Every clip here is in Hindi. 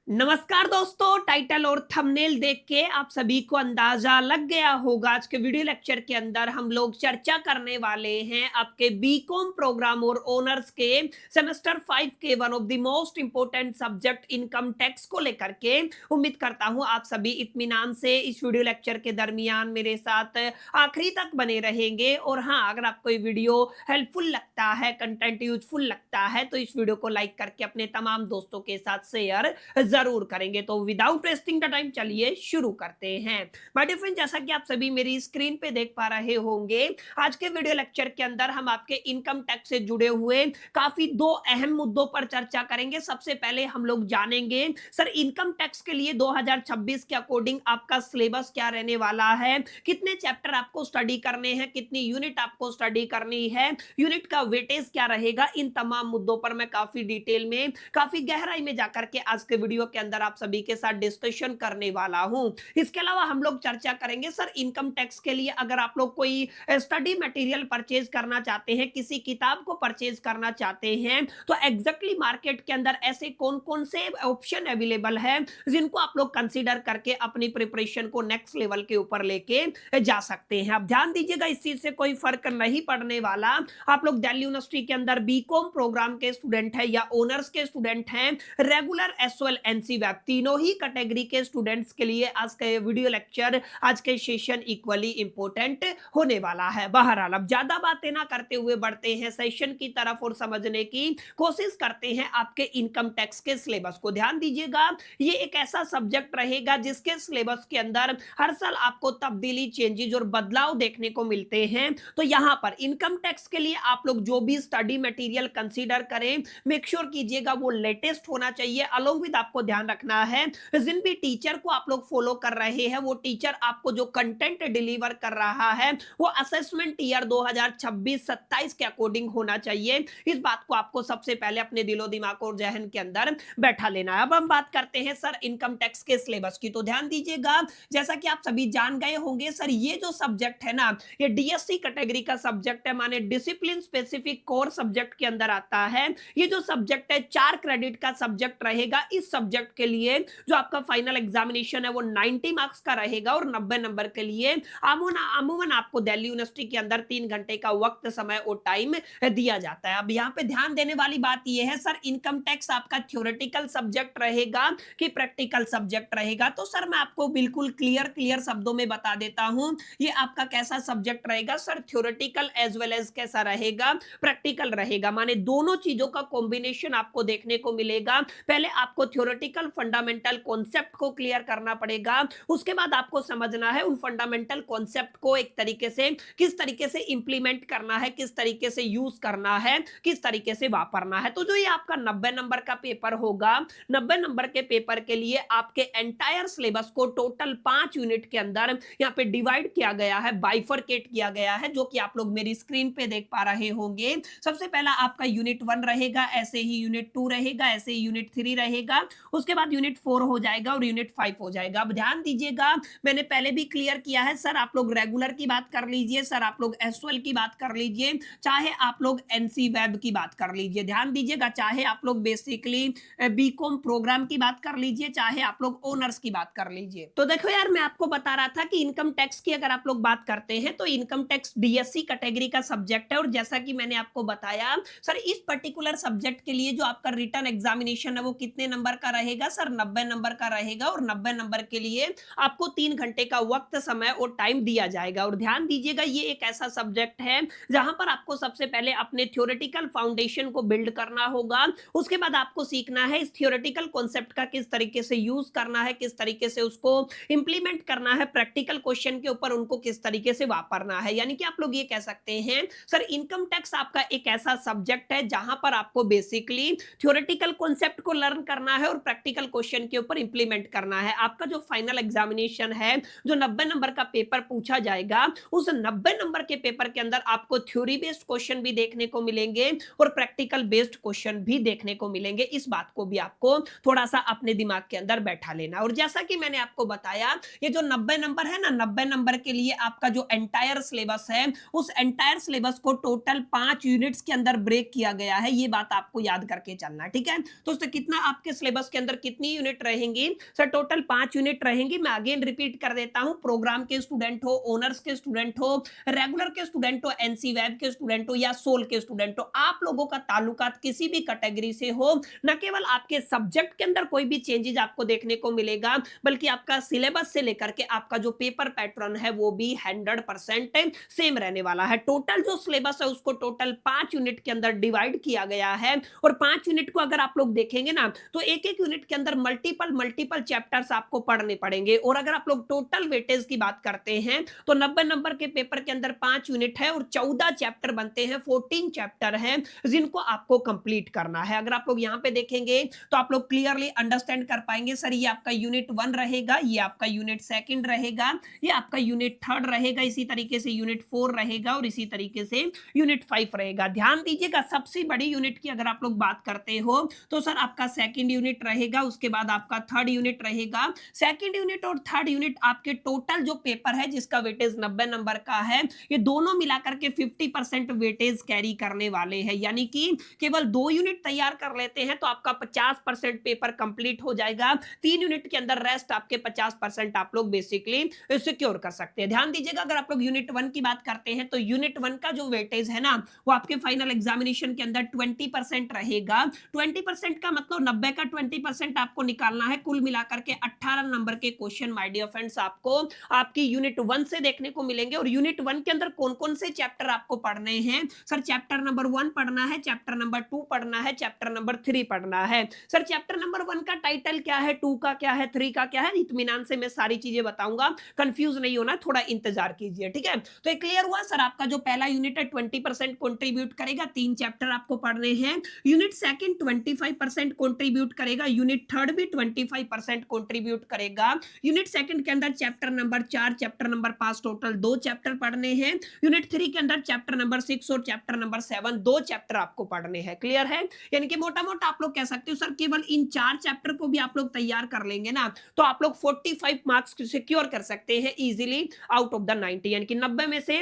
नमस्कार दोस्तों, टाइटल और थंबनेल देख के आप सभी को अंदाजा लग गया होगा। आज के वीडियो लेक्चर के अंदर हम लोग चर्चा करने वाले हैं आपके बीकॉम प्रोग्राम और ओनर्स के सेमेस्टर 5 के one of the most important subject income tax को लेकर के। उम्मीद करता हूं आप सभी इत्मीनान से इस वीडियो लेक्चर के दरमियान मेरे साथ आखिरी तक बने रहेंगे। और हाँ, अगर आपको ये वीडियो हेल्पफुल लगता है, कंटेंट यूजफुल लगता है, तो इस वीडियो को लाइक करके अपने तमाम दोस्तों के साथ शेयर जरूर करेंगे। तो विदाउट वेस्टिंग द टाइम चलिए शुरू करते हैं। माय डियर फ्रेंड, जैसा कि आप सभी मेरी स्क्रीन पे देख पा रहे होंगे, आज के वीडियो लेक्चर के अंदर हम आपके इनकम टैक्स से जुड़े हुए काफी दो अहम मुद्दों पर चर्चा करेंगे। सबसे पहले हम लोग जानेंगे सर इनकम टैक्स के लिए 2026 के अकॉर्डिंग आपका सिलेबस क्या रहने वाला है, कितने चैप्टर आपको स्टडी करने हैं, कितनी यूनिट आपको स्टडी करनी है, यूनिट का वेटेज क्या रहेगा। इन तमाम मुद्दों पर मैं काफी डिटेल में, काफी गहराई में जाकर के आज के वीडियो के अंदर आप सभी के साथ डिस्कशन करने वाला हूं। इसके अलावा हम लोग चर्चा करेंगे सर इनकम टैक्स के लिए अगर आप लोग कोई स्टडी मटेरियल परचेज करना चाहते हैं, किसी किताब को परचेज करना चाहते हैं, तो एग्जैक्टली मार्केट के अंदर ऐसे कौन कौन से ऑप्शन अवेलेबल है जिनको आप लोग कंसीडर करके अपनी प्रिपरेशन को नेक्स्ट लेवल के ऊपर लेके जा सकते हैं। अब ध्यान दीजिएगा, इस चीज से कोई फर्क नहीं पड़ने वाला। आप लोग दिल्ली यूनिवर्सिटी के अंदर बीकॉम प्रोग्राम के स्टूडेंट है या ओनर्स के स्टूडेंट हैं, रेगुलर एसओएल एनसी वेब, तीनों ही कैटेगरी के स्टूडेंट्स के लिए आज का वीडियो लेक्चर, आज के सेशन इक्वली इंपॉर्टेंट होने वाला है। बहरहाल अब ज्यादा बातें ना करते हुए बढ़ते हैं सेशन की तरफ और समझने की कोशिश करते हैं आपके इनकम टैक्स के सिलेबस को। ध्यान दीजिएगा, ये एक ऐसा सब्जेक्ट रहेगा जिसके सिलेबस के अंदर हर साल आपको तब्दीली, चेंजेज और बदलाव देखने को मिलते हैं। तो यहां पर इनकम टैक्स के लिए आप लोग जो भी स्टडी मटेरियल कंसीडर करें, मेक श्योर कीजिएगा वो लेटेस्ट होना चाहिए। अलोंग विद आपको ध्यान रखना है जिन भी टीचर को आप लोग फॉलो कर रहे हैं, वो टीचर आपको जो कंटेंट डिलीवर कर रहा है वो असेसमेंट ईयर 2026-27 के अकॉर्डिंग होना चाहिए। इस बात को आपको सबसे पहले अपने दिलो दिमाग और जहन के अंदर बैठा लेना है। अब हम बात करते हैं सर इनकम टैक्स के सिलेबस की। तो ध्यान दीजिएगा, जैसा कि आप सभी जान गए होंगे सर, ये जो सब्जेक्ट है ना, ये डीएससी कैटेगरी का सब्जेक्ट है, माने डिसिप्लिन स्पेसिफिक कोर सब्जेक्ट के अंदर आता है। ये जो सब्जेक्ट है 4 क्रेडिट का सब्जेक्ट रहेगा। इस सब्जेक्ट के लिए जो आपका फाइनल एग्जामिनेशन है वो 90 मार्क्स का रहेगा और 90 नंबर के लिए अमूमन आपको दिल्ली यूनिवर्सिटी के अंदर 3 घंटे का वक्त, समय और टाइम दिया जाता है। अब यहाँ पे ध्यान देने वाली बात यह है सर इनकम टैक्स आपका थ्योरेटिकल सब्जेक्ट रहेगा कि प्रैक्टिकल सब्जेक्ट रहेगा। तो सर मैं आपको बिल्कुल क्लियर शब्दों में बता देता हूं, ये आपका कैसा सब्जेक्ट रहेगा sir, theoretical as well as कैसा रहेगा, प्रैक्टिकल रहेगा। माने दोनों चीजों का कॉम्बिनेशन आपको देखने को मिलेगा। पहले आपको थ्योरेटिकल फंडामेंटल कॉन्सेप्ट को क्लियर करना पड़ेगा, उसके बाद आपको समझना है उन फंडामेंटल कॉन्सेप्ट को एक तरीके से किस तरीके से इंप्लीमेंट करना है, किस तरीके से यूज करना है, किस तरीके से वापरना है। तो जो ये आपका 90 नंबर का पेपर होगा, 90 नंबर के पेपर के लिए आपके एंटायर सिलेबस को टोटल 5 यूनिट के अंदर यहाँ पे डिवाइड किया गया है, बाइफरकेट किया गया है, जो कि आप लोग मेरी स्क्रीन पे देख पा रहे होंगे। सबसे पहला आपका यूनिट 1 रहेगा, ऐसे ही यूनिट 2 रहेगा, ऐसे ही यूनिट 3 रहेगा, उसके बाद यूनिट 4 हो जाएगा और यूनिट 5 हो जाएगा। अब ध्यान दीजिएगा, मैंने पहले भी क्लियर किया है सर, आप लोग रेगुलर की बात कर लीजिए, सर आप लोग एसओएल की बात कर लीजिए, चाहे आप लोग एनसी वेब की बात कर लीजिए। ध्यान दीजिएगा, चाहे आप लोग बेसिकली बीकॉम प्रोग्राम की बात कर लीजिए, चाहे आप लोग ओनर्स की बात कर लीजिए। तो देखो यार, मैं आपको बता रहा था कि इनकम टैक्स की अगर आप लोग बात करते हैं तो इनकम टैक्स डीएससी कैटेगरी का सब्जेक्ट है। और जैसा कि मैंने आपको बताया सर, इस पर्टिकुलर सब्जेक्ट के लिए जो आपका रिटन एग्जामिनेशन है वो कितने नंबर का रहेगा सर, 90 नंबर का रहेगा। और 90 नंबर के लिए आपको 3 घंटे का वक्त, समय और टाइम दिया जाएगा। और ध्यान दीजिएगा, ये एक ऐसा सब्जेक्ट है जहां पर आपको सबसे पहले अपने थ्योरेटिकल फाउंडेशन को बिल्ड करना होगा। उसके बाद आपको सीखना है इस थ्योरेटिकल कॉन्सेप्ट का किस तरीके से यूज करना है, किस तरीके से उसको इंप्लीमेंट करना है, प्रैक्टिकल क्वेश्चन के ऊपर उनको किस तरीके से वापरना है। यानी कि आप लोग ये कह सकते हैं सर, इनकम टैक्स आपका एक ऐसा सब्जेक्ट है जहां पर आपको बेसिकली थ्योरेटिकल कॉन्सेप्ट को लर्न करना है और प्रैक्टिकल क्वेश्चन के ऊपर इंप्लीमेंट करना है। आपका जो फाइनल एग्जामिनेशन है, जो 90 नंबर का पेपर पूछा जाएगा, उस 90 नंबर के पेपर के अंदर आपको थ्योरी बेस्ड क्वेश्चन भी देखने को मिलेंगे और प्रैक्टिकल बेस्ड क्वेश्चन भी देखने को मिलेंगे। इस बात को भी आपको थोड़ा सा अपने दिमाग के अंदर बैठा लेना। और जैसा कि मैंने आपको बताया, ये जो 90 नंबर है ना, 90 नंबर के लिए आपका जो एंटायर सिलेबस है, उस एंटायर सिलेबस को टोटल 5 यूनिट्स के अंदर ब्रेक किया गया है। ये बात आपको याद करके चलना है, ठीक है। तो उससे कितना आपके सिलेबस के अंदर कितनी यूनिट रहेंगी सर? टोटल 5 यूनिट रहेंगी। मैं अगेन रिपीट कर देता हूं, प्रोग्राम के स्टूडेंट हो, ओनर्स के स्टूडेंट हो, रेगुलर के स्टूडेंट हो, एनसी वेब के स्टूडेंट हो या सोल के स्टूडेंट हो, आप लोगों का ताल्लुकात किसी भी कैटेगरी से हो, न केवल आपके सब्जेक्ट के अंदर कोई भी चेंजेस आपको देखने को मिलेगा, बल्कि आपका सिलेबस से लेकर के आपका जो पेपर पैटर्न है वो भी 100% सेम रहने वाला है। टोटल जो सिलेबस है उसको टोटल 5 यूनिट के अंदर डिवाइड किया गया है, और 5 यूनिट को अगर आप लोग देखेंगे ना तो एक एक यूनिट के अंदर मल्टीपल चैप्टर्स आपको पढ़ने पड़ेंगे। और अगर आप लोग टोटल वेटेज की बात करते हैं तो 90 नंबर के पेपर के अंदर 5 यूनिट है और 14 चैप्टर बनते हैं, 14 चैप्टर हैं जिनको आपको कंप्लीट करना है। अगर आप लोग यहां पे देखेंगे तो आप लोग क्लियरली अंडरस्टैंड कर पाएंगे, सर ये आपका यूनिट 1 रहेगा, ये आपका यूनिट 2 रहेगा, ये आपका यूनिट 3 रहेगा, इसी तरीके से यूनिट 4 रहेगा और इसी तरीके से यूनिट 5 रहेगा। ध्यान दीजिएगा, सबसे बड़ी यूनिट की अगर आप लोग बात करते हो तो सर आपका 2nd यूनिट रहेगा, उसके बाद आपका 3rd यूनिट रहेगा। 2nd यूनिट और 3rd यूनिट आपके टोटल जो पेपर है जिसका वेटेज 90 नंबर का है, ये दोनों मिलाकर के 50% वेटेज कैरी करने वाले हैं। यानी कि केवल 2 यूनिट तैयार कर लेते हैं तो आपका 50% पेपर कंप्लीट हो जाएगा। 3 यूनिट के अंदर रेस्ट आपके 50% आप लोग बेसिकली सिक्योर कर सकते हैं। ध्यान दीजिएगा, अगर आप लोग यूनिट 1 की बात करते हैं तो यूनिट 1 का जो वेटेज है ना वो आपके फाइनल एग्जामिनेशन के अंदर 20% रहेगा। 20% का मतलब 90 का 20% आपको निकालना है। कुल मिलाकर के 18 नंबर के क्वेश्चन माय डियर फ्रेंड्स आपको आपकी यूनिट 1 से देखने को मिलेंगे। और यूनिट 1 के अंदर कौन कौन से चैप्टर आपको पढ़ने हैं? सर चैप्टर नंबर 1 पढ़ना है, चैप्टर नंबर 2 पढ़ना है, चैप्टर नंबर 3 पढ़ना है। सर चैप्टर नंबर 1 का टाइटल क्या है, 2 का क्या है, 3 का क्या है? इत्मीनान से मैं सारी चीजें बताऊंगा, कंफ्यूज नहीं होना, थोड़ा इंतजार कीजिए, ठीक है? तो ये क्लियर हुआ सर, आपका जो पहला यूनिट है 20% कंट्रीब्यूट करेगा, 3 चैप्टर आपको पढ़ने हैं। यूनिट 2 25% कंट्रीब्यूट करेगा, यूनिट 3 भी 25% कंट्रीब्यूट करेगा। यूनिट 2 के अंदर chapter number 4, chapter number 5, total 2 chapter पढ़ने हैं। यूनिट 3 के अंदर चैप्टर नंबर 6 और चैप्टर नंबर 7, 2 चैप्टर आपको पढ़ने हैं। क्लियर है? यानी कि मोटा मोटा आप लोग कह सकते हो सर केवल इन 4 चैप्टर को भी आप लोग तैयार कर लेंगे ना तो आप लोग 45 मार्क्स सिक्योर कर सकते हैं इजीली आउट ऑफ द 90, यानी कि 90 में से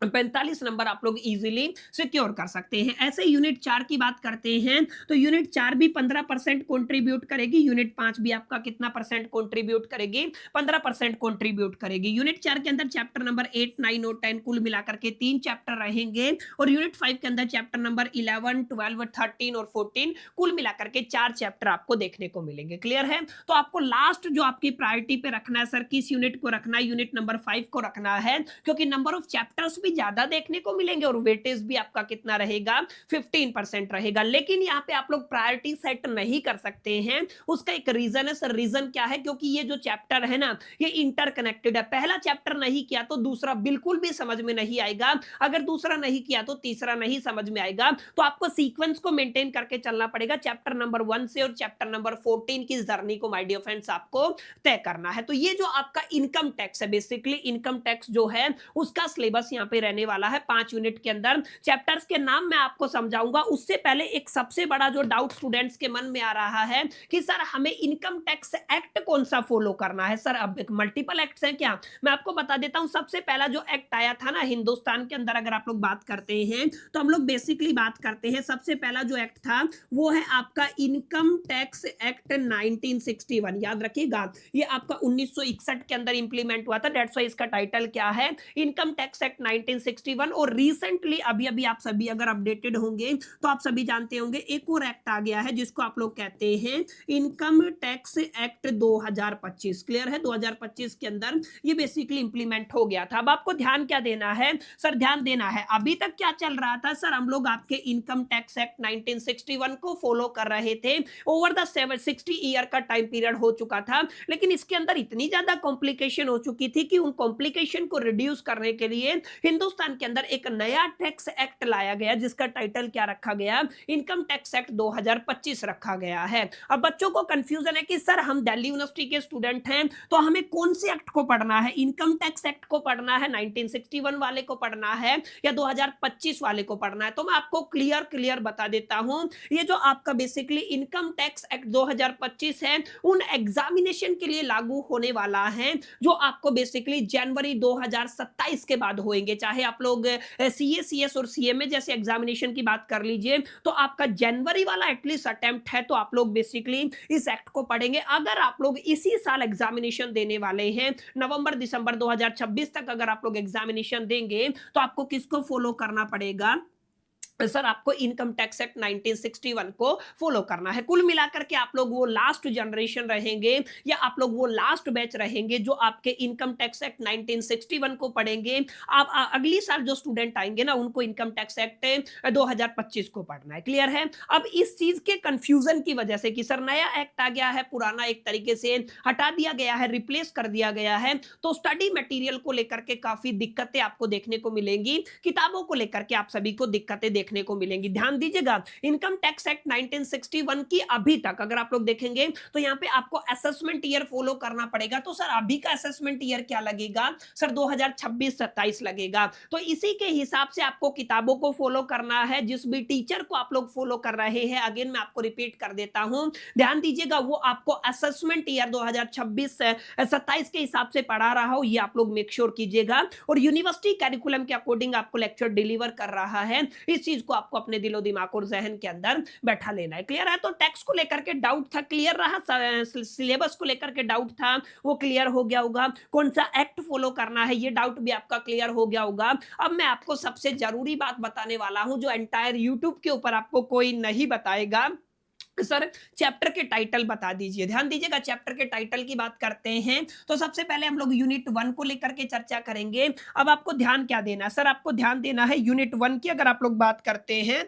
45 नंबर आप लोग इजीली सिक्योर कर सकते हैं। ऐसे यूनिट 4 की बात करते हैं तो यूनिट 4 भी 15% कंट्रीब्यूट करेगी, यूनिट 5 भी आपका कितना परसेंट कंट्रीब्यूट करेगी? 15% कंट्रीब्यूट करेगी। यूनिट 4 के अंदर चैप्टर नंबर 8, 9 और 10 कुल मिलाकर के 3 चैप्टर रहेंगे, और यूनिट 5 के अंदर चैप्टर नंबर 11, 12, 13 और 14 कुल मिलाकर के 4 चैप्टर आपको देखने को मिलेंगे। क्लियर है? तो आपको लास्ट जो आपकी प्रायोरिटी पे रखना है सर, किस यूनिट को रखना है? यूनिट नंबर 5 को रखना है, क्योंकि नंबर ऑफ चैप्टर्स भी ज्यादा देखने को मिलेंगे और वेटेज भी आपका कितना रहेगा? 15% रहेगा। लेकिन यहाँ पे आप लोग प्रायोरिटी सेट नहीं कर सकते हैं, उसका एक रीजन है सर। रीजन क्या है? क्योंकि ये जो चैप्टर है ना ये इंटरकनेक्टेड है। पहला चैप्टर नहीं किया तो दूसरा बिल्कुल भी समझ में नहीं आएगा, अगर दूसरा नहीं किया तो तीसरा नहीं समझ में आएगा। तो आपको सीक्वेंस को मेंटेन करके चलना पड़ेगा। चैप्टर नंबर 1 से और चैप्टर नंबर 14 की जर्नी को माय डियर फ्रेंड्स आपको तय करना है। तो ये जो आपका इनकम टैक्स है, बेसिकली इनकम टैक्स जो है उसका सिलेबस यहाँ पे रहने वाला है 5 यूनिट के अंदर। चैप्टर्स के नाम मैं आपको समझाऊंगा, उससे पहले एक सबसे बड़ा जो डाउट स्टूडेंट्स के मन में आ रहा है कि सर हमें इनकम टैक्स एक्ट कौन सा फॉलो करना है? सर अब मल्टीपल एक्ट्स हैं क्या? मैं आपको बता देता हूं। सबसे पहला जो एक्ट आया था ना हिंदुस्तान के अंदर, अगर आप लोग बात करते हैं तो हम लोग बेसिकली बात करते हैं, सबसे पहला जो एक्ट था वो है आपका इनकम टैक्स एक्ट 1961। याद रखिएगा, ये आपका 1961 के अंदर इंप्लीमेंट हुआ था। दैट्स व्हाई इसका टाइटल क्या है? Income tax act 1961। और रिसेंटली अभी अभी आप सभी अगर अपडेटेड होंगे तो आप सभी जानते होंगे एक और एक्ट आ गया है जिसको आप लोग कहते हैं इनकम टैक्स एक्ट 2025। क्लियर है? 2025 के अंदर ये बेसिकली इंप्लीमेंट हो गया था। अब आपको ध्यान क्या देना है सर? ध्यान देना है अभी तक क्या चल रहा था सर, हम लोग आपके इनकम टैक्स एक्ट 1961 को फॉलो कर रहे थे। ओवर द 60 ईयर का टाइम पीरियड हो चुका था, लेकिन इसके अंदर इतनी ज्यादा कॉम्प्लिकेशन हो चुकी थी कि उन कॉम्प्लिकेशन को रिड्यूस करने के लिए हिंदुस्तान के अंदर एक नया टैक्स एक्ट लाया गया जिसका टाइटल क्या रखा गया? इनकम टैक्स एक्ट 2025 रखा गया है। अब बच्चों को कंफ्यूजन है कि सर हम दिल्ली यूनिवर्सिटी के स्टूडेंट हैं तो हमें कौन से एक्ट को पढ़ना है? इनकम टैक्स एक्ट को पढ़ना है, 1961 वाले को पढ़ना है, या 2025 वाले को पढ़ना है? तो मैं आपको क्लियर बता देता हूं, ये जो आपका बेसिकली इनकम टैक्स एक्ट 2025 है उन एग्जामिनेशन के लिए लागू होने वाला है जो आपको बेसिकली जनवरी 2027 के बाद होंगे, चाहे आप लोग सीए, सीएस और सीएमए जैसे एग्जामिनेशन की बात कर लीजिए, तो आपका जनवरी वाला एटलीस्ट अटेम्प्ट है, तो आप लोग बेसिकली इस एक्ट को पढ़ेंगे। अगर आप लोग इसी साल एग्जामिनेशन देने वाले हैं, नवंबर दिसंबर 2026 तक अगर आप लोग एग्जामिनेशन देंगे, तो आपको किसको फॉलो करना पड़ेगा? सर आपको इनकम टैक्स एक्ट 1961 को फॉलो करना है। कुल मिलाकर के आप लोग वो लास्ट जनरेशन रहेंगे या आप लोग वो लास्ट बैच रहेंगे जो आपके इनकम टैक्स एक्ट 1961 को पढ़ेंगे। आप अगली साल जो स्टूडेंट आएंगे ना, उनको इनकम टैक्स एक्ट 2025 को पढ़ना है। क्लियर है? अब इस चीज के कंफ्यूजन की वजह से कि सर नया एक्ट आ गया है, पुराना एक तरीके से हटा दिया गया है, रिप्लेस कर दिया गया है, तो स्टडी मटेरियल को लेकर के काफी दिक्कतें आपको देखने को मिलेंगी, किताबों को लेकर के आप सभी को दिक्कतें देखने को मिलेंगी। ध्यान दीजिएगा, इनकम टैक्स एक्ट 1961 की अभी तक अगर आप लोग देखेंगे तो यहां पे आपको असेसमेंट ईयर फॉलो करना पड़ेगा। तो सर अभी का असेसमेंट ईयर क्या लगेगा? सर 2026-27 लगेगा। तो इसी के हिसाब से आपको किताबों को फॉलो करना है। जिस भी टीचर को आप लोग फॉलो कर रहे हैं, अगेन मैं आपको रिपीट कर देता हूं, ध्यान दीजिएगा, वो आपको असेसमेंट ईयर 2026-27 के हिसाब से पढ़ा रहा हो, ये आप लोग मेक श्योर कीजिएगा। और यूनिवर्सिटी कैरिकुलम के अकॉर्डिंग आपको लेक्चर डिलीवर कर रहा है, इस चीज को आपको अपने दिलो दिमाग और जहन के अंदर बैठा लेना है। क्लियर है? तो टैक्स को लेकर के डाउट था, क्लियर रहा? सिलेबस को लेकर के डाउट था, वो क्लियर हो गया होगा। कौन सा एक्ट फॉलो करना है, ये डाउट भी आपका क्लियर हो गया होगा। अब मैं आपको सबसे जरूरी बात बताने वाला हूं, जो एंटायर यूट्यूब के ऊपर आपको कोई नहीं बताएगा। सर चैप्टर के टाइटल बता दीजिए। ध्यान दीजिएगा, चैप्टर के टाइटल की बात करते हैं तो सबसे पहले हम लोग यूनिट 1 को लेकर के चर्चा करेंगे। अब आपको ध्यान क्या देना है? सर आपको ध्यान देना है यूनिट 1 की। अगर आप लोग बात करते हैं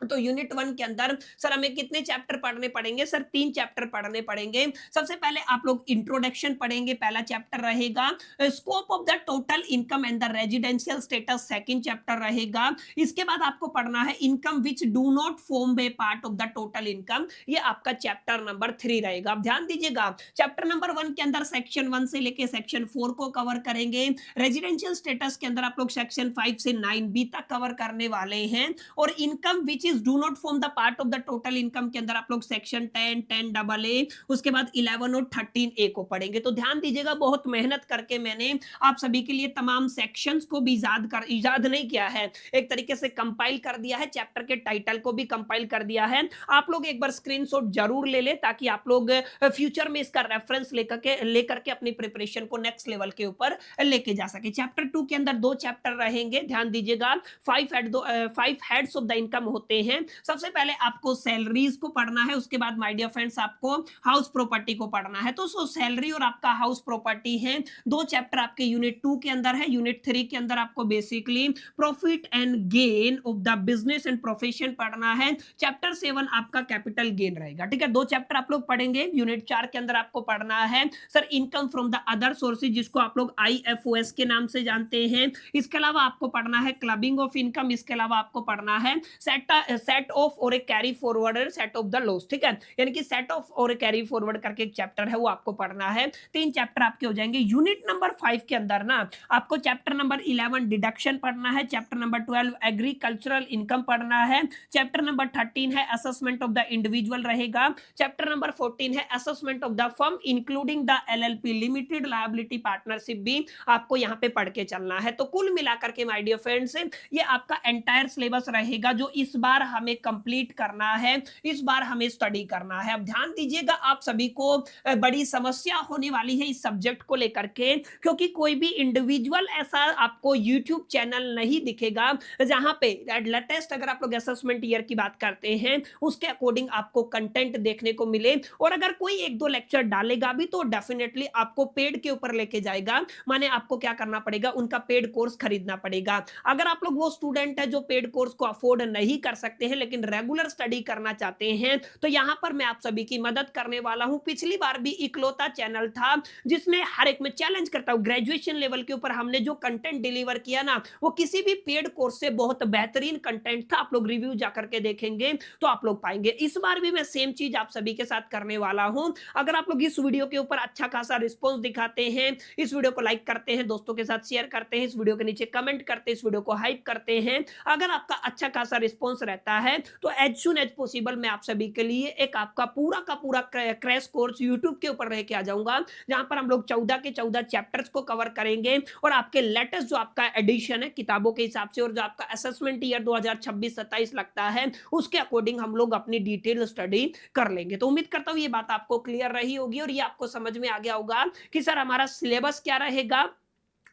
तो यूनिट 1 के अंदर सर हमें कितने चैप्टर पढ़ने पड़ेंगे? सर 3 चैप्टर पढ़ने पड़ेंगे। सबसे पहले आप लोग इंट्रोडक्शन पढ़ेंगे, पहला चैप्टर रहेगा। Scope of the total income and the residential status, second chapter रहेगा। इसके बाद आपको पढ़ना है income which do not form A part of the total income, ये आपका चैप्टर नंबर 3 रहेगा। अब ध्यान दीजिएगा, चैप्टर नंबर 1 के अंदर सेक्शन 1 से लेके सेक्शन 4 को कवर करेंगे। रेजिडेंशियल स्टेटस के अंदर आप लोग सेक्शन 5 से 9B तक कवर करने वाले हैं। और income which do not form the part of the total income के अंदर आप लोग सेक्शन 10, 10AA, उसके बाद 11 और 13A को पढ़ेंगे। तो ध्यान दीजिएगा, बहुत मेहनत करके मैंने आप सभी के लिए तमाम सेक्शंस को भी इजाद नहीं किया है, एक तरीके से कंपाइल कर दिया है, चैप्टर के टाइटल को भी कंपाइल कर दिया है। आप लोग एक बार स्क्रीनशॉट जरूर ले ले, ताकि आप लोग फ्यूचर में इसका रेफरेंस लेकर के अपनी प्रिपरेशन को नेक्स्ट लेवल के ऊपर लेके जा सके। चैप्टर 2 के अंदर 2 चैप्टर रहेंगे। ध्यान दीजिएगा, 5 हेड्स ऑफ द इनकम होते हैं। सबसे पहले आपको सैलरीज को पढ़ना है, उसके बाद माय डियर फ्रेंड्स आपको हाउस प्रॉपर्टी को पढ़ना है। तो सैलरी और आपका हाउस प्रॉपर्टी है, 2 चैप्टर आपके यूनिट 2 के अंदर है। यूनिट 3 के अंदर आपको basically profit and gain of the business and profession पढ़ना है। चैप्टर 7 आपका कैपिटल गेन रहेगा। ठीक है, 2 चैप्टर आप लोग पढ़ेंगे। यूनिट 4 के अंदर आपको पढ़ना है sir income from the other sources, जिसको आप लोग IFOS के नाम से जानते हैं। इसके अलावा आपको पढ़ना है क्लबिंग ऑफ इनकम। इसके अलावा आपको पढ़ना है सेट ऑफ और एक carry forward, set of the loss. ठीक है, यानी कि सेट ऑफ और एक कैरी फॉरवर्ड करके एक चैप्टर है, वो आपको पढ़ना है। 3 चैप्टर आपके हो जाएंगे। यूनिट नंबर 5 के अंदर ना आपको चैप्टर नंबर 11 डिडक्शन पढ़ना है। चैप्टर नंबर 12 एग्रीकल्चरल इनकम पढ़ना है। चैप्टर नंबर 13 है असेसमेंट ऑफ द इंडिविजुअल रहेगा। चैप्टर नंबर 14 है assessment of the firm including the LLP, limited liability partnership, भी आपको यहां पे पढ़ के चलना है। तो कुल मिलाकर के माय डियर फ्रेंड्स, ये आपका एंटायर सिलेबस रहेगा जो इस बार हमें कंप्लीट करना है, इस बार हमें स्टडी करना है। अब ध्यान दीजिएगा, आप सभी को बड़ी समस्या होने वाली है इस सब्जेक्ट को लेकर के, क्योंकि कोई भी इंडिविजुअल ऐसा आपको यूट्यूब चैनल नहीं दिखेगा जहां पे लेटेस्ट अगर आप लोग असेसमेंट ईयर की बात करते हैं उसके अकॉर्डिंग आपको कंटेंट देखने को मिले। और अगर कोई 1-2 लेक्चर डालेगा भी तो डेफिनेटली आपको पेड के ऊपर लेके जाएगा, माने आपको क्या करना पड़ेगा, उनका पेड कोर्स खरीदना पड़ेगा। अगर आप लोग वो स्टूडेंट है जो पेड कोर्स को अफोर्ड नहीं कर सकते हैं लेकिन रेगुलर स्टडी करना चाहते हैं, तो यहां पर मैं आप सभी की मदद करने वाला हूं। पिछली बार भी इकलौता चैनल था जिसने हर एक में चैलेंज करता हूं, ग्रेजुएशन लेवल के ऊपर हमने जो कंटेंट डिलीवर किया ना, वो किसी भी पेड कोर्स से बहुत बेहतरीन कंटेंट था। आप लोग रिव्यू जाकर के देखेंगे तो आप लोग पाएंगे। इस बार भी मैं सेम चीज आप सभी के साथ करने वाला हूं। अगर आप लोग इस वीडियो के ऊपर अच्छा खासा रिस्पॉन्स दिखाते हैं, इस वीडियो को लाइक करते हैं, दोस्तों के साथ शेयर करते हैं, इस वीडियो के नीचे कमेंट करते हैं, इस वीडियो को हाइप करते हैं, अगर आपका अच्छा खासा रिस्पॉन्स रहता रहता है। तो एज सून एज पॉसिबल मैं आप सभी के लिए एक आपका पूरा का पूरा क्रैश कोर्स यूट्यूब के ऊपर लेके आ जाऊंगा, जहां पर हम लोग 14 के 14 चैप्टर्स को कवर करेंगे और आपके लेटेस्ट जो आपका एडिशन है किताबों के हिसाब से और जो आपका असेसमेंट ईयर 2026-27 लगता है उसके अकॉर्डिंग हम लोग अपनी डिटेल स्टडी कर लेंगे। तो उम्मीद करता हूं ये बात आपको क्लियर रही होगी और ये आपको समझ में आ गया होगा कि सर हमारा सिलेबस क्या रहेगा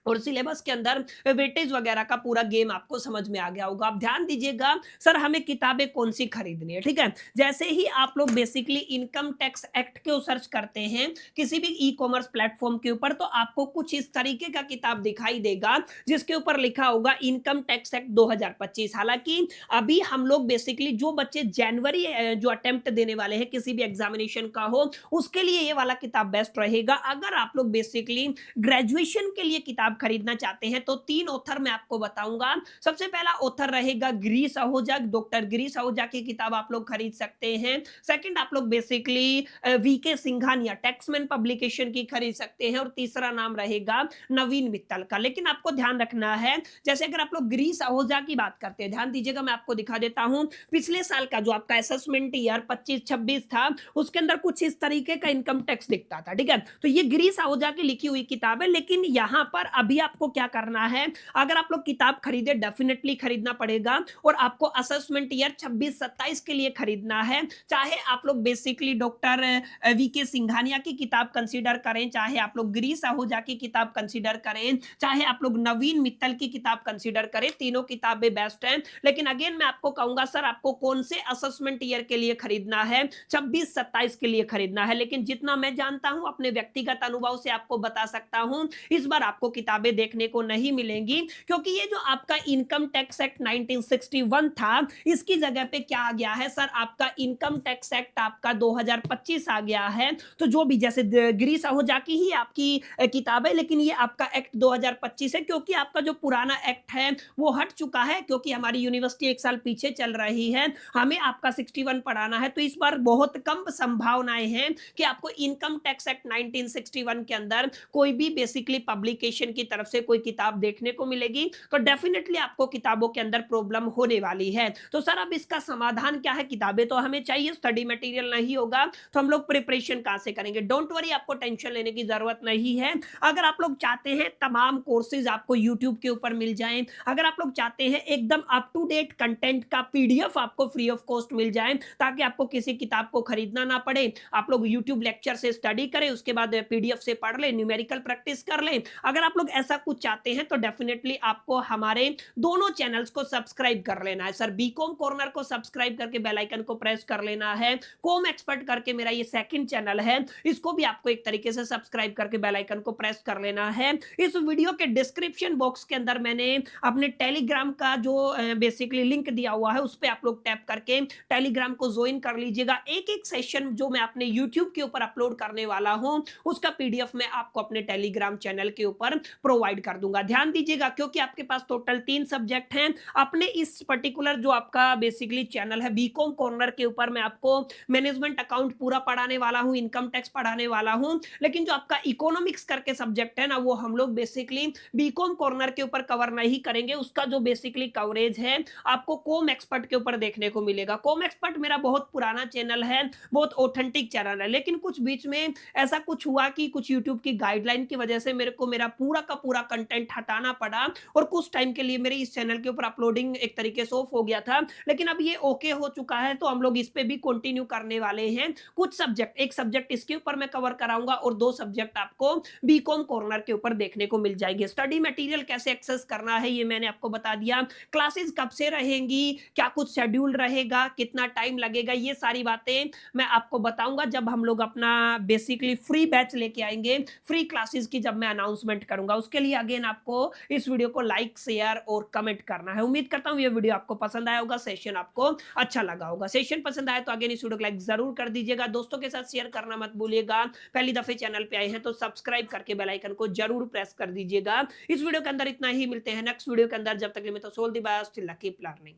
और सिलेबस के अंदर वेटेज वगैरह का पूरा गेम आपको समझ में आ गया होगा। आप ध्यान दीजिएगा, सर हमें किताबें कौन सी खरीदनी है, ठीक है। जैसे ही आप लोग बेसिकली इनकम टैक्स एक्ट को सर्च करते हैं किसी भी ई कॉमर्स प्लेटफॉर्म के ऊपर, तो आपको कुछ इस तरीके का किताब दिखाई देगा जिसके ऊपर लिखा होगा इनकम टैक्स एक्ट 2025। हालांकि अभी हम लोग बेसिकली जो बच्चे जनवरी जो अटेम्प्ट देने वाले हैं किसी भी एग्जामिनेशन का हो, उसके लिए ये वाला किताब बेस्ट रहेगा। अगर आप लोग बेसिकली ग्रेजुएशन के लिए किताब खरीदना चाहते हैं तो 3 ऑथर मैं आपको बताऊंगा। सबसे पहला ऑथर रहेगा गिरीश आहूजा, डॉक्टर गिरीश आहूजा की किताब आप लोग खरीद सकते हैं। सेकंड आप लोग basically VK Singhania Taxmann publication की खरीद सकते हैं और तीसरा नाम रहेगा नवीन मित्तल का। लेकिन आपको ध्यान रखना है, जैसे अगर आप लोग गिरीश आहूजा की बात करते हैं, ध्यान दीजिएगा मैं आपको दिखा देता हूं पिछले साल का जो आपका असेसमेंट ईयर 25-26 था उसके अंदर कुछ इस तरीके का इनकम टैक्स दिखता था, ठीक है। तो ये गिरीश आहूजा की लिखी हुई किताब है। लेकिन यहां पर अभी आपको क्या करना है, अगर आप लोग किताब खरीदे डेफिनेटली खरीदना पड़ेगा और आपको असेसमेंट ईयर 26-27 के लिए खरीदना है। चाहे आप लोग बेसिकली डॉक्टर वीके सिंघानिया की किताब कंसीडर करें, चाहे आप लोग गिरीश आहूजा की किताब कंसीडर करें, चाहे आप लोग नवीन मित्तल की किताब कंसीडर करें, तीनों किताबें बेस्ट हैं। लेकिन अगेन मैं आपको कहूंगा सर आपको कौन से असेसमेंट ईयर के लिए खरीदना है, 26-27 के लिए खरीदना है। लेकिन जितना मैं जानता हूं अपने व्यक्तिगत अनुभव से आपको बता सकता हूं, इस बार आपको किताबें देखने को नहीं मिलेंगी, क्योंकि ये जो आपका इनकम टैक्स एक्ट 1961 था इसकी जगह पे क्या आ गया है सर, आपका इनकम टैक्स एक्ट आपका 2025 आ गया है। तो जो भी जैसे गिरीश आहूजा की ही आपकी किताब है, लेकिन ये आपका एक्ट 2025 है, क्योंकि आपका जो पुराना एक्ट है वो हट चुका है, क्योंकि हमारी यूनिवर्सिटी एक साल पीछे चल रही है, हमें आपका 61 पढ़ाना है। तो इस बार बहुत कम संभावनाएं हैं कि आपको इनकम टैक्स एक्ट 1961 के अंदर कोई भी बेसिकली पब्लिकेशन की तरफ से कोई किताब देखने को मिलेगी। तो डेफिनेटली आपको किताबों के अंदर प्रॉब्लम होने वाली है। तो सर अब इसका समाधान क्या है, किताबें तो हमें चाहिए, स्टडी मटेरियल नहीं होगा तो हम लोग प्रिपरेशन कहां से करेंगे। डोंट वरी, आपको टेंशन लेने की जरूरत नहीं है। अगर आप लोग चाहते हैं तमाम कोर्सेज आपको यूट्यूब के ऊपर मिल जाएं, अगर आप लोग चाहते हैं एकदम अप टू डेट कंटेंट का पीडीएफ आपको फ्री ऑफ कॉस्ट मिल जाए ताकि आपको किसी किताब को खरीदना ना पड़े, आप लोग यूट्यूब लेक्चर से स्टडी करें, उसके बाद पीडीएफ से पढ़ लें, न्यूमेरिकल प्रैक्टिस कर लें, अगर आप लोग ऐसा कुछ चाहते हैं तो डेफिनेटली आपको हमारे दोनों चैनल्स को सब्सक्राइब कर लेना है। सर बीकॉम कॉर्नर को सब्सक्राइब करके बेल आइकन को प्रेस कर लेना है। कॉम एक्सपर्ट करके मेरा ये सेकंड चैनल है, इसको भी आपको एक तरीके से सब्सक्राइब करके बेल आइकन को प्रेस कर लेना है। इस वीडियो के डिस्क्रिप्शन बॉक्स के अंदर मैंने अपने टेलीग्राम का जो बेसिकली लिंक दिया हुआ है उस पर आप लोग टैप करके टेलीग्राम को ज्वाइन कर लीजिएगा। एक एक सेशन जो मैं अपने यूट्यूब के ऊपर अपलोड करने वाला हूं उसका पीडीएफ मैं आपको अपने टेलीग्राम चैनल के ऊपर प्रोवाइड कर दूंगा। ध्यान दीजिएगा, क्योंकि आपके पास टोटल 3 सब्जेक्ट हैं। अपने इस पर्टिकुलर जो आपका बेसिकली चैनल है बीकॉम कॉर्नर के ऊपर मैं आपको मैनेजमेंट अकाउंट पूरा पढ़ाने वाला हूं, इनकम टैक्स पढ़ाने वाला हूं। लेकिन जो आपका इकोनॉमिक्स करके सब्जेक्ट है ना, वो हम लोग बेसिकली बीकॉम कॉर्नर के ऊपर कवर नहीं करेंगे। उसका जो बेसिकली कवरेज है आपको कॉम एक्सपर्ट के ऊपर देखने को मिलेगा। कॉम एक्सपर्ट मेरा बहुत पुराना चैनल है, बहुत ऑथेंटिक चैनल है, लेकिन कुछ बीच में ऐसा कुछ हुआ कि कुछ यूट्यूब की गाइडलाइन की वजह से मेरे को मेरा पूरा का पूरा कंटेंट हटाना पड़ा और कुछ टाइम के लिए मेरे इस चैनल के ऊपर अपलोडिंग एक तरीके से ऑफ हो गया था। लेकिन अब ये ओके हो चुका है, तो हम लोग इस पे भी कंटिन्यू करने वाले हैं। कुछ सब्जेक्ट, एक सब्जेक्ट इसके ऊपर मैं कवर कराऊंगा और 2 सब्जेक्ट आपको बीकॉम कॉर्नर के ऊपर देखने को मिल जाएंगे। स्टडी मटेरियल कैसे एक्सेस करना है ये मैंने आपको बता दिया। क्लासेस कब से रहेंगी, क्या कुछ शेड्यूल रहेगा, कितना टाइम लगेगा, ये सारी बातें मैं आपको बताऊंगा जब हम लोग अपना बेसिकली फ्री बैच लेके आएंगे, फ्री क्लासेस की जब मैं अनाउंसमेंट करूंगा। उसके लिए अगेन आपको इस वीडियो को लाइक, शेयर और कमेंट करना है। उम्मीद करता हूं ये वीडियो आपको पसंद आया होगा, सेशन आपको अच्छा लगा होगा। सेशन पसंद आया तो अगेन इस वीडियो को लाइक जरूर कर दीजिएगा, दोस्तों के साथ शेयर करना मत भूलिएगा। पहली दफे चैनल पे आए हैं तो सब्सक्राइब करके बेल आइकन को जरूर प्रेस कर दीजिएगा। इस वीडियो के अंदर इतना ही, मिलते हैं नेक्स्ट वीडियो के अंदर। जब तक के लिए मैं तो सोल दी बाय, स्टिल कीप लर्निंग।